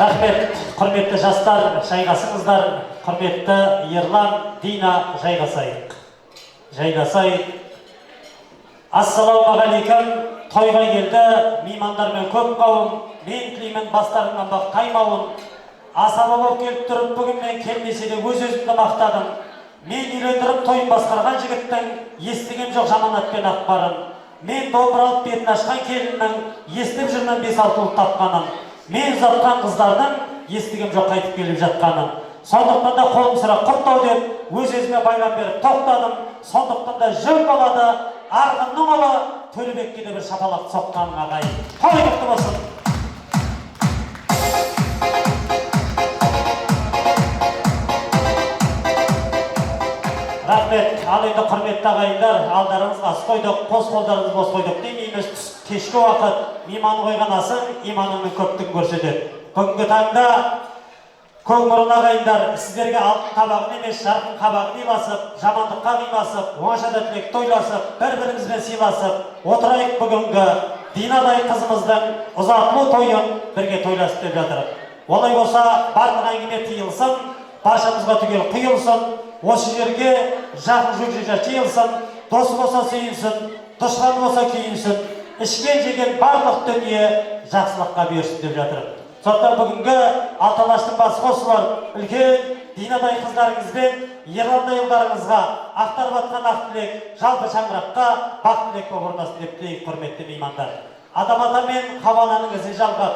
Рахмет, құрметті жастар, жайғасыңыздар. Құрметті Ерлан, Дина, жайғасайық. Жайғасайық. Ассалаумағалейкум, тойға келді, меймандармен көп қауым, мен тілеймін бастарыңнан бақ таймауын. Асаба болып келіп тұрып, бүгін мен келмесе де өз-өзімді мақтадым. Мен үйлендіріп тойын басқарған жігіттің, естіген жоқ жаманатпен ақпарын. Мен домбыралып бетін ашқан келіннің, естіп жүрмін 5-6 ұлт тапқанын. Мен ұзатқан қыздардың, естігем жоқ қайтып келіп жатқанын. Сондықтан да қолым сұра құрттау деп, өз-өзіме байлам беріп тоқтадым. Сондықтан да жөн болады, арғынның ұлы, Төлебекке де бір шапалақ соққан ағайын. Той құтты болсын. Рахмет, ал енді құрметті ағайындар, алдарыңызға ас қойдық, қос қолдарыңыз бос қойдық демейміз. Кешкі уақыт мейман қойған асың, иманыңның көптігін көрсетеді. Бүгінгі таңда көңмұрын ағайындар, сіздерге алтын қабағын емес, жарқын қабағын иласып, жамандыққа қимасып, оңашада тілек тойласып, бір-бірімізбен сыйласып, отырайық бүгінгі Динадай қызымыздың ұзатылу тойын бірге тойласып деп жатыр. Олай болса, барлық әңгіме тыйылсын, баршамызға түгел құйылсын, осы жерге жақын жүргізуші жиылсын, досы болса сүйінсін, дұшпаны болса күйінсін, ішкен жеген барлық дүние жақсылыққа бұйырсын деп жатыр. Сондықтан бүгінгі алталаштың басы қосылар, үлкен Динадай қыздарыңызбен Ерландай ұлдарыңызға ақтарып атқан ақ тілек, жалпы шаңыраққа бақ тілек болып орнасын деп тілейік, құрметті меймандар. Адам ата мен Хавананың ізін жалғап,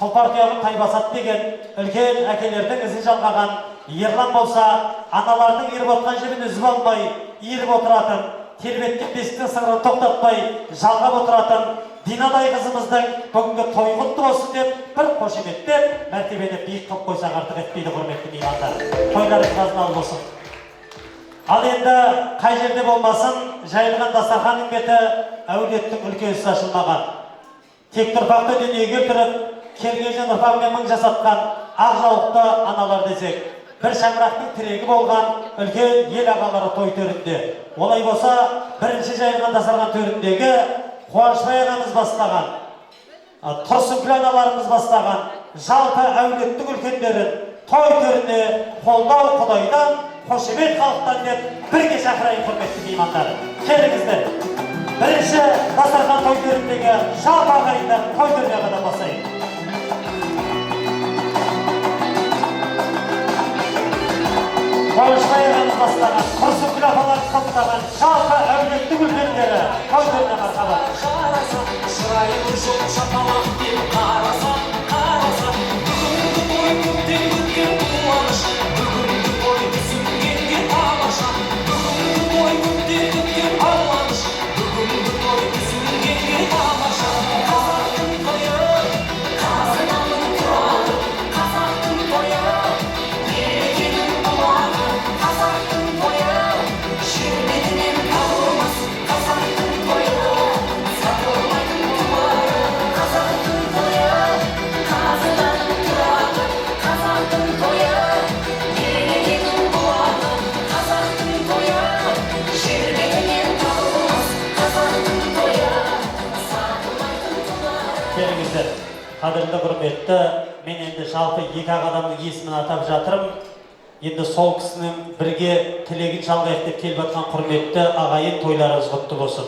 тұлпар тұяғын тайбасат деген үлкен әкелердің ізін жалғаған Ерлан болса, аналардың еріп отқан жібін үзіп алмай, иіріп отыратын, тербеткен бесіктің сыңырын тоқтатпай, жалғап отыратын Динадай қызымыздың бүгінгі той құтты болсын деп, бір қошеметтеп, мәртебені биік қылып қойсақ артық етпейді, құрметті меймандар. Тойларыңыз қазыналы болсын. Ал енді қай жерде болмасын, жайылған дастарханның беті әулеттің үлкені ашылмаған. Тек тұрпақты дүниеге келтіріп, келген ұрпағымен мың жасатқан ақ жаулықты аналар десек, бір шаңырақтың тірегі болған үлкен ел ағалары той төрінде. Олай болса, бірінші жайылған дастархан төріндегі Қуанышбай ағамыз бастаған, Тұрсынкүл аналарымыз бастаған, жалпы әулеттің үлкендерін той төріне қолдау Құдайдан, қошемет халықтан деп бірге шақырайын, құрметті меймандар. Келіңіздер. Бірінші дастархан той төріндегі жалпы ағайындар той төріне қадам басайық. Қуанышбай ағамыз бастаған, Тұрсынкүл апаларымыз топтаған жалпы әулеттің үлкендері той төріне мархабат. Қарасам, шырайың жоқ шапалақ деп қарасам, бүгінгі той көптен күткен қуаныш, бүгінгі той түсінгенге тамаша, бүгінгі той көптен күткен қуаныш, бүгінгі той түсінгенге тамаша. Қазақтың тойы, қазынаның туралы, қазақтың тойы, мерекенің бұлағы, қазақтың тойы, жер бетінен табылмас, қазақтың тойы. Келіңіздер, қадірлі құрметті, мен енді жалпы екі адамның есімін атап жатырмын. Енді сол кісінің бірге тілегін жалғайық деп келіп жатқан құрметті ағайын, тойларыңыз құтты болсын.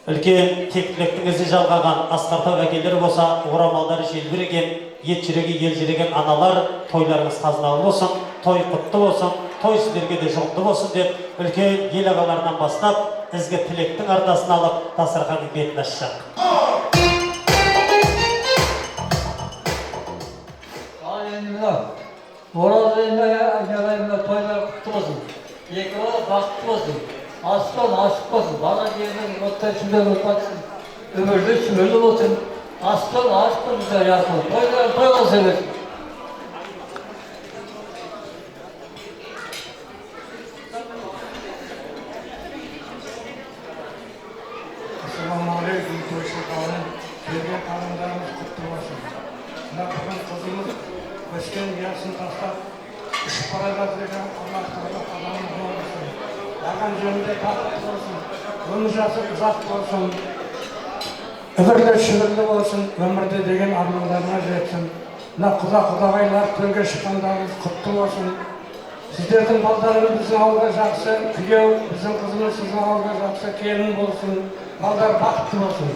Үлкен тектіліктің ізі жалғаған асқартау әкелері болса, орамалдары желбіреген, ет жүрегі ел жүреген аналар, тойларыңыз қазыналы болсын, той құтты болсын, той сіздерге де жұғымды болсын деп, үлкен ел ағаларынан бастап, ізгі тілектің ардасын алып, дастарханның бетін ашсақ. Ораз айналайымда тойлар құтты болсын, екі бала бақытты болсын, аспан ашық болсын, бала жерінің оттай шүмбек отпатсын, өмірлі шүмелі болсын, аспан ашық болсын, жарқын, тойлар той болса берсін. Ассалаумағалейкум, тойшы қауым, берген қарымдарымыз құтты болсын. Мына бүгін қызымыз өскен ясын тастап, ұшып бара жатырған Аллахтағы адамның болсын. Аған жөнінде бақытты болсын, өмір жасы ұзақ болсын, өмірлі шүбірлі болсын, өмірде деген армандарына жетсін. мына құдағайлар төрге шыққандарыңыз құтты болсын. Сіздердің балдарыңыз біздің ауылға жақсы күйеу, біздің қызымыз сіздің ауылға жақсы келін болсын. Балдар бақытты болсын.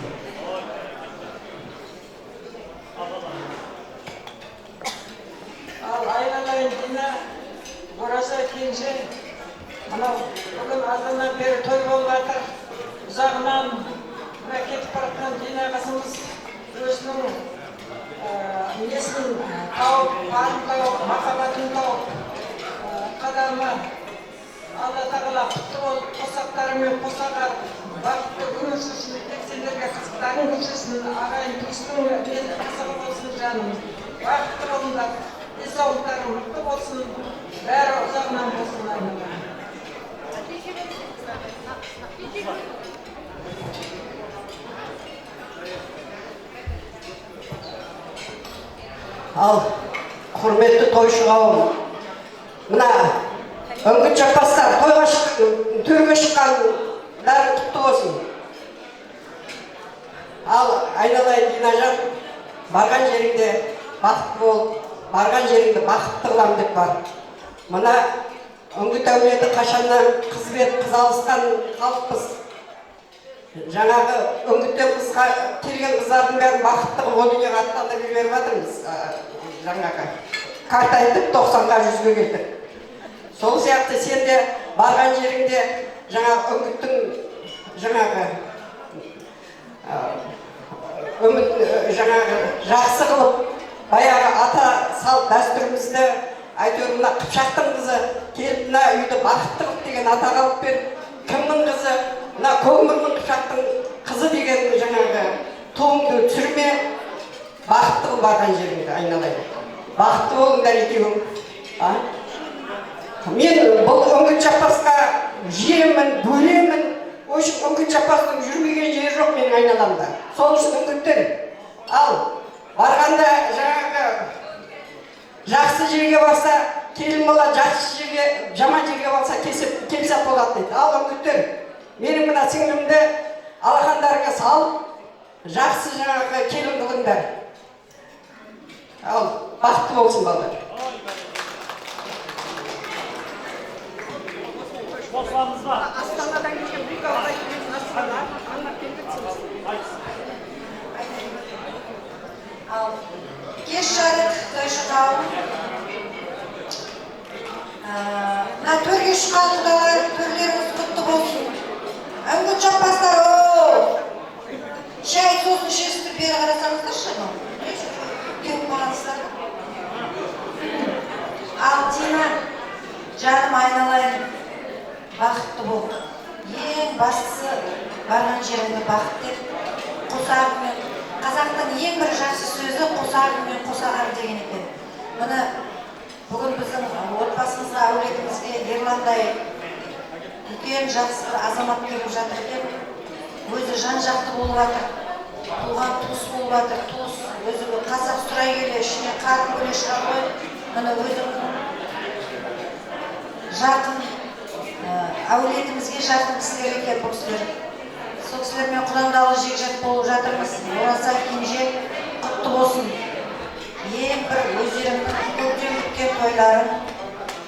Ал айналайын Дина, Ораза кенже, мынау бүгін азаннан бері той болып жатыр. Ұзағынан мына кетіп бара жатқан Дина қызымыз өзінің несін тауып, барын тауып, махаббатын тауып, қадамы Алла тағала құтты болып, қосақтарымен қосағар, бақытты күн өшірсін, тек сендерге қызықтарың өшірсін, ағайын туыстың қызығы болсын жаным. Бақытты болыңдар, денсаулықтарың мықты болсын, бәрі ұзағынан болсын айналайын. Ал, құрметті тойшы қауым, мына үңгіт жаппастар төрге шыққандар құтты болсын. Ал, айналайын Динажан, барған жеріңде бақытты бол, барған жеріңде бақытты қылам деп бар. Мына үңгіт әулеті қашаннан қыз бет қыз алысқан халықпыз. Жаңағы үңгіттен қызға келген қыздардың бәрін бақытты қылып о дүниеге аттандырып жіберіп жатырмыз. Жаңағы қартайтып 90-ға 100-ге келдік. Сол сияқты сен де барған жеріңде жаңағы үңгіттің жаңағы жақсы қылып баяғы ата салт дәстүрімізді әйтеуір мына Қыпшақтың қызы келіп мына үйді бақытты қылып деген атақ алып беріп, кімнің қызы, мына Көңмірдің Қыпшақтың қызы деген жаңағы туыңды түсірме, бақытты қыл барған жеріңді айналайын. Бақытты болыңдар екеуің. Мен бұл үңгіт жаппасқа жиемін, бөлемін. Өшіп үңгіт жаппастың жүрмеген жері жоқ менің айналамда. Сол үшін үңгіттер. Ал барғанда жаңағы жақсы жерге барса, келін бала жақсы жерге, жаман жерге барса келсек болады дейді. Ал үңгіттер, менің мына сіңлімді алақандарыңа салып, жақсы жаңағы келін қылыңдар. Ал бақытты болсын балдар. Астанадан келген бір қалай келген Астанадан аннан келдіңіз. Ал кеш жарық тойшы қауым. Мына төрге шыққан құдалар, төрлеріңіз құтты болсын. Үңгіт жаппастар, шай сосын ішесіздер, бері қарасаңыздаршы. Кеуіп қалғансыздар. Ал Дина, жаным айналайын, бақытты бол. Ең бастысы барған жеріңді бақыт деп, қосағымен. Қазақтың ең бір жақсы сөзі қосағымен қосағар деген екен. Мұны бүгін біздің отбасымызға, әулетімізге Ерландай үлкен жақсы бір азамат келіп жатыр екен. Өзі жан-жақты болып жатыр. Туған туыс болып жатыр. Туыс өзі қазақ сұрай келе, ішіне қарын бөле шығар ғой. Мұны өзімнің жақын әулетімізге жақын кісілер екен бұл кісілер. Сол кісілермен құдандалы жекжат болып жатырмыз. Ораза кенже құтты болсын. Ең бір өздеріңнің көптен күткен тойларын,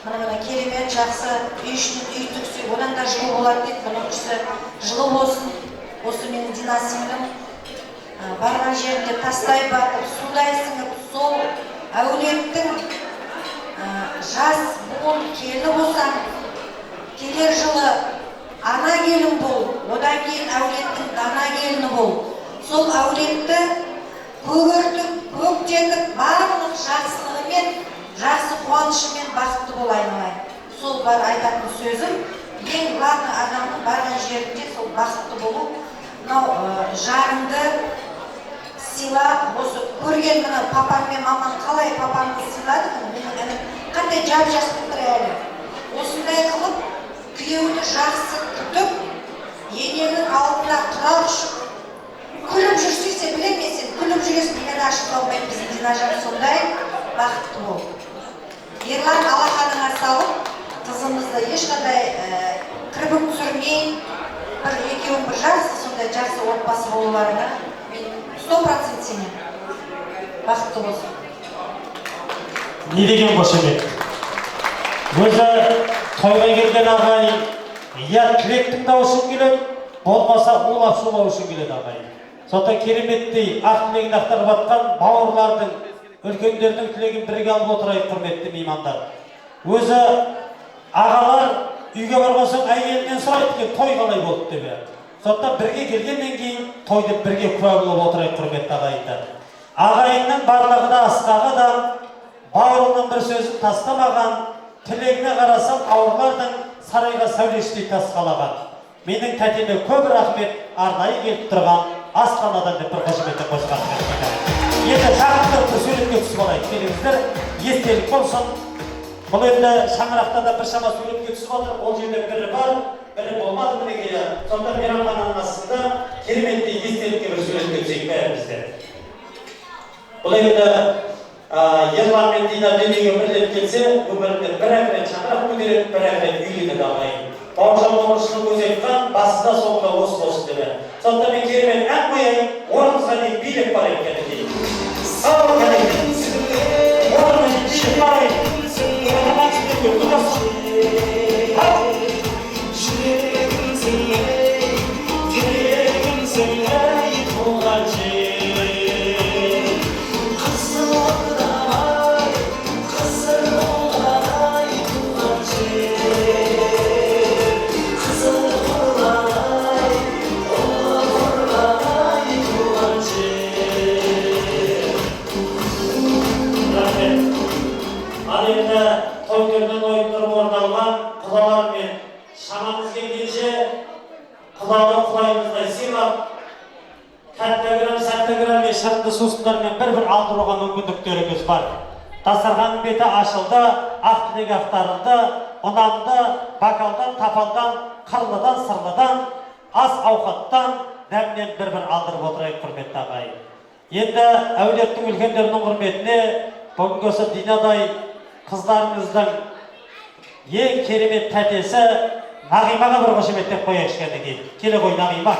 мына керемет жақсы үй ішінің үй түксе, одан да жылы болады дейді. Бұның іші жылы болсын. Осы менің Дина сіңлім барған жерінде тастай батып, судай сіңіп, сол әулеттің жас буын келі болсаң, келер жылы ана келін бол, одан кейін әулеттің дана келіні бол. Сол әулетті көгертіп, көктетіп, барлық жақсылығымен, жақсы қуанышымен бақытты бол айналайын. Сол бар айтатын сөзім, ең главный адамның барған жерінде сол бақытты болу. Мынау жарыңды сыйла, осы көрген мына папам мен мамам қалай папамды сыйлады, менің інім қандай жап-жас тұр әлі. Осындай қылып, күйеуді жақсы күтіп, ененің алдында құрақ ұшып, күліп жүрсе білемін сен, күліп жүресің деген ашық қалмайды. Біздің Динажан сондай бақытты бол. Ерлан алақаныңа салып, қызымызды ешқандай кірбің түсірмей, бір екеуің бір жақсы, сондай жақсы отбасы болуларына мен 100% сенемін. Бақытты болсын. не деген қошемет. Өзі тойға келген ағайын, я тілек тыңдау үшін келеді, болмаса улап шулау үшін келеді ағайын. Сондықтан кереметтей ақ тілегін ақтарып жатқан бауырлардың, үлкендердің тілегін бірге алып отырайық, құрметті меймандар. Өзі ағалар үйге барған соң әйелінен сұрайды екен, той қалай болды деп. Сондықтан бірге келгеннен кейін тойды бірге куә болып отырайық, құрметті ағайындар. Ағайынның барлығы да асқағы да, бауырының бір сөзін тастамаған, тілегіне қарасам ауырлардың сарайға сәулештей тасқалаған. Менің тәтеме көп рахмет, арнайы келіп тұрған асханадан деп бір қошеметті қосқан. Енді шақыртып бір суретке түсіп алайық. Келіңіздер, естелік болсын. Бұл енді шаңырақта да бір шама суретке түсіп отыр. Ол жерде бірі бар, бірі болмады мінекей. Сонда мейрамхананың астында кереметтей естелікке бір суретке түсейік бәріміздер. Бұл енді Ерлан мен Дина дүниеге бірлеп келсе, өмірінде бір әкірет шаңырақ көтереді, бір әкірет үйленеді ағайын. Бауыржан Момышұлының өзі айтқан, басы да соңында осы болсын деп. Сонда мен керемет ән қояйын, орныңызға дейін билеп барайын кәдімгідей. Сау кәдімгідей. Орныңызға дейін билеп барайын. Орныңызға дейін билеп барайын. Тойдерден ойындырып орналған құдалар мен шамамыз келгенше құдалы құдайымыздай сыйлап, тәттігірім, сәттігірім мен шырынды сусындармен бір-бір алдыруға мүмкіндіктеріңіз бар. Дастарханның беті ашылды, ақ тілек ақтарылды, ұнамды, бокалдан, тапалдан, қырлыдан, сырлыдан, ас ауқаттан дәмнен бір-бір алдырып отырайық, құрметті ағайын. Енді әулеттің үлкендерінің құрметіне бүгінгі осы Динадай қыздарыңыздың ең керемет тәтесі Нағимаға бір қошеметтеп қояйық кәдімгідей. Келе ғой Нағима.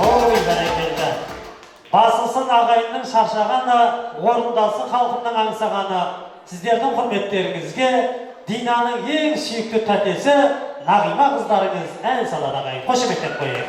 Ой, бәрекелді. Басылсын ағайынның шаршағаны, орындалсын халқының аңсағаны. Сіздердің құрметтеріңізге Динаның ең сүйікті тәтесі Нағима қыздарыңыз ән салады ағайын. Қошеметтеп қояйық.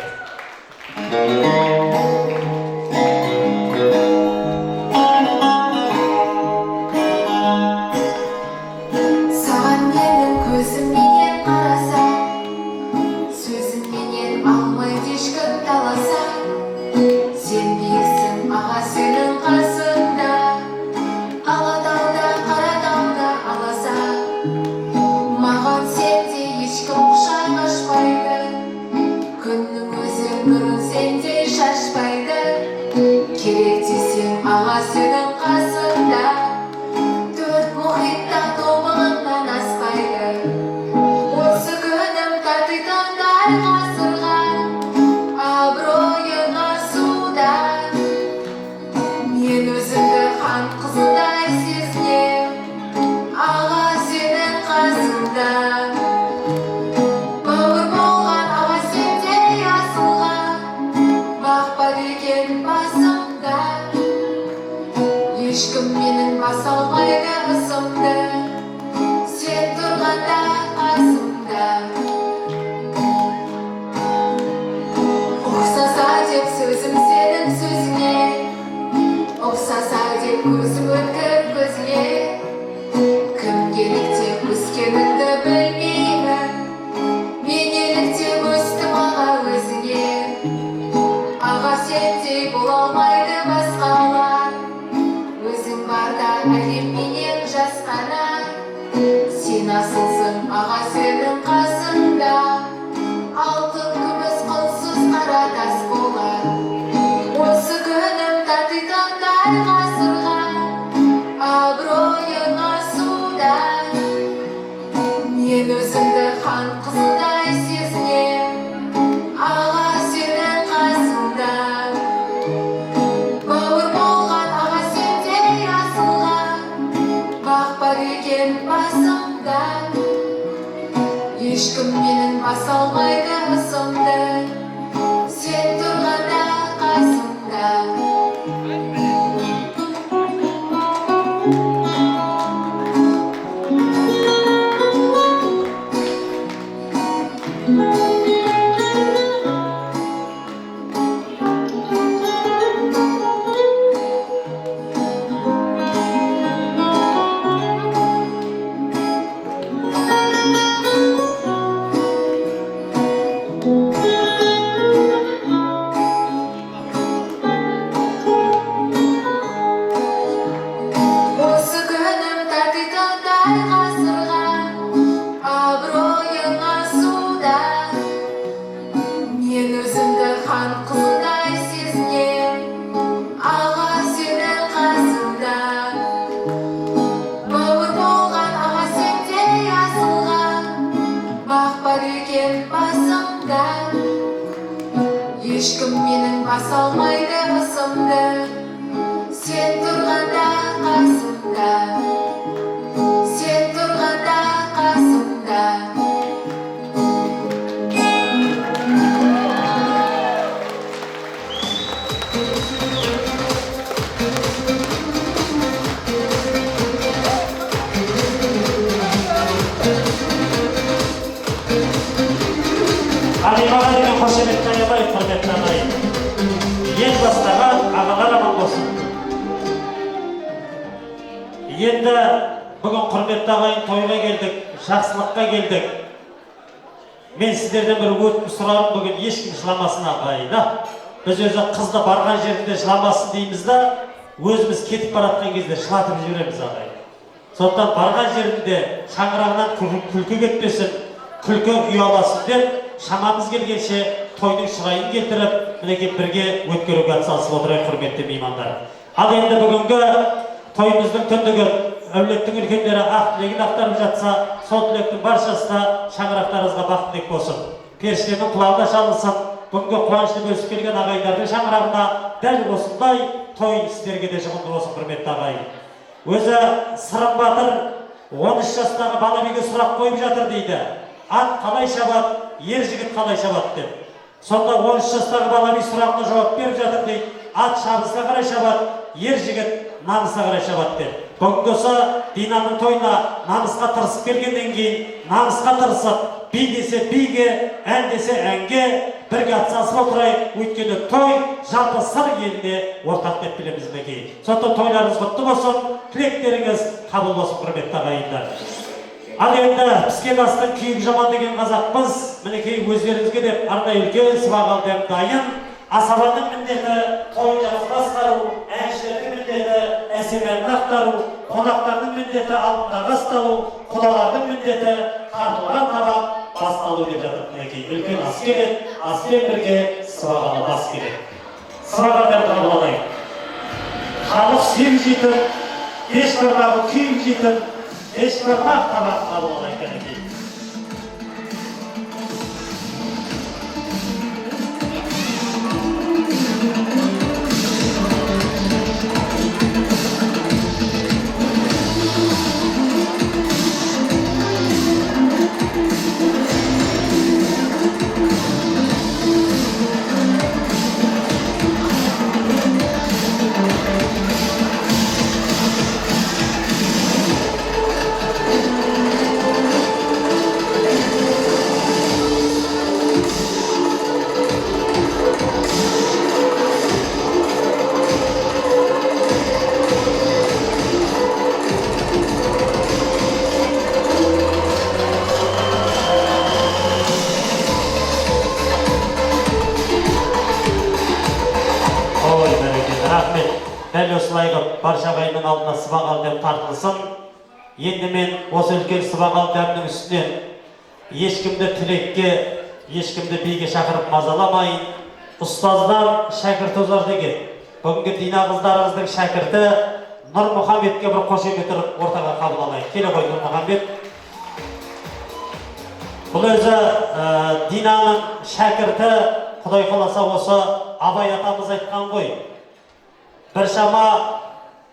Сен асылсың басалмайды мысымды сен тұрғанда қасымда сен тұрғанда қасымда Алимаға деген қошеметті аямай, құрметті ағайын. Ел бастаған ағалар аман болсын. Енді бүгін құрметті ағайын тойға келдік, жақсылыққа келдік. Мен сіздерден бір өтініп сұрарым, бүгін ешкім жыламасын ағайын. Біз өзі қызды барған жерінде жыламасын дейміз да, өзіміз кетіп баратқан кезде жылатып жібереміз ағайын. Сондықтан барған жерінде шаңырағынан күлкі кетпесін, күлкі ұяласын деп, шамамыз келгенше тойдың шырайын келтіріп, мінекей бірге өткеруге атсалысып отырайық, құрметті меймандар. Ал енді бүгінгі тойымыздың түндігін әулеттің үлкендері ақ тілегін ақтарып жатса, сол тілектің баршасы да шаңырақтарыңызға бақыттылық болсын. Періштенің құлағына шалынсын, бүгінгі қуанышты бөлісіп келген ағайындардың шаңырағына дәл осындай той сіздерге де жұғымды болсын, құрметті ағайын. Өзі Сырым Батыр 13 жастағы бала биге сұрақ қойып жатыр дейді. Ат қалай шабады, ер жігіт қалай шабады деп. Сонда 13 жастағы бала би сұрағына жауап беріп жатыр дейді. Ат шабысқа қарай шабады, ер жігіт намысқа қарай шабады деп. Бүгінгі осы Динаның тойына намысқа тырысып келгеннен кейін, намысқа тырысып, би десе биге, ән десе әнге бірге атсалысып отырайық. Өйткені той жалпы сыр еліне ортақ деп білеміз мінекей. Сондықтан тойларыңыз құтты болсын, тілектеріңіз қабыл болсын, құрметті ағайындар. Ал енді піскен астың күйік жаман деген қазақпыз. Мінекей өздеріңізге деп арнайы үлкен сыбақ алдым дайын. Асабаның міндеті тойды басқару, әншілердің міндеті әсемәнді ақтару, қонақтардың міндеті алдындағы асталу, құдалардың міндеті тартылған табақ басталу деп жатыр. Мінекей үлкен ас келеді, аспен бірге сыбағалы бас келеді. Сыбаға бәрі қабыл алайық. Халық сүйіп жейтін, ешбір бағы күйіп жейтін, ешбір бақ табақ қабыл алайық. Дәл осылай қып, барша ағайынның алдына сыбақ алдым тартылсын. Енді мен осы үлкен сыбақ алдымның үстінен ешкімді тілекке, ешкімді биге шақырып мазаламайын. Ұстаздан шәкірт озар деген. Бүгінгі Дина қыздарыңыздың шәкірті Нұрмұхамедке бір қошемет ортаға қабыл алайық. Келе ғой Нұрмұхамед. Бұл өзі Динаның шәкірті, Құдай қаласа осы Абай атамыз айтқан ғой. Bir şama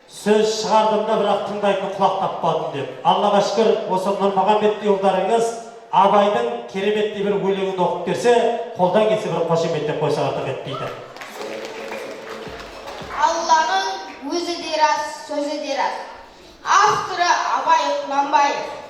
söz шығардым да, бірақ тыңдайтын құлақ таппадым деп. Аллаға шүкір, осы Нұрмұхамедті ұлдарыңыз Абайдың кереметті бір өлеңін оқып берсе, қолдан келсе бір қошеметтеп қойса артық етпейді. Алланың өзі де рас, сөзі де рас. Авторы Абай Құнанбаев.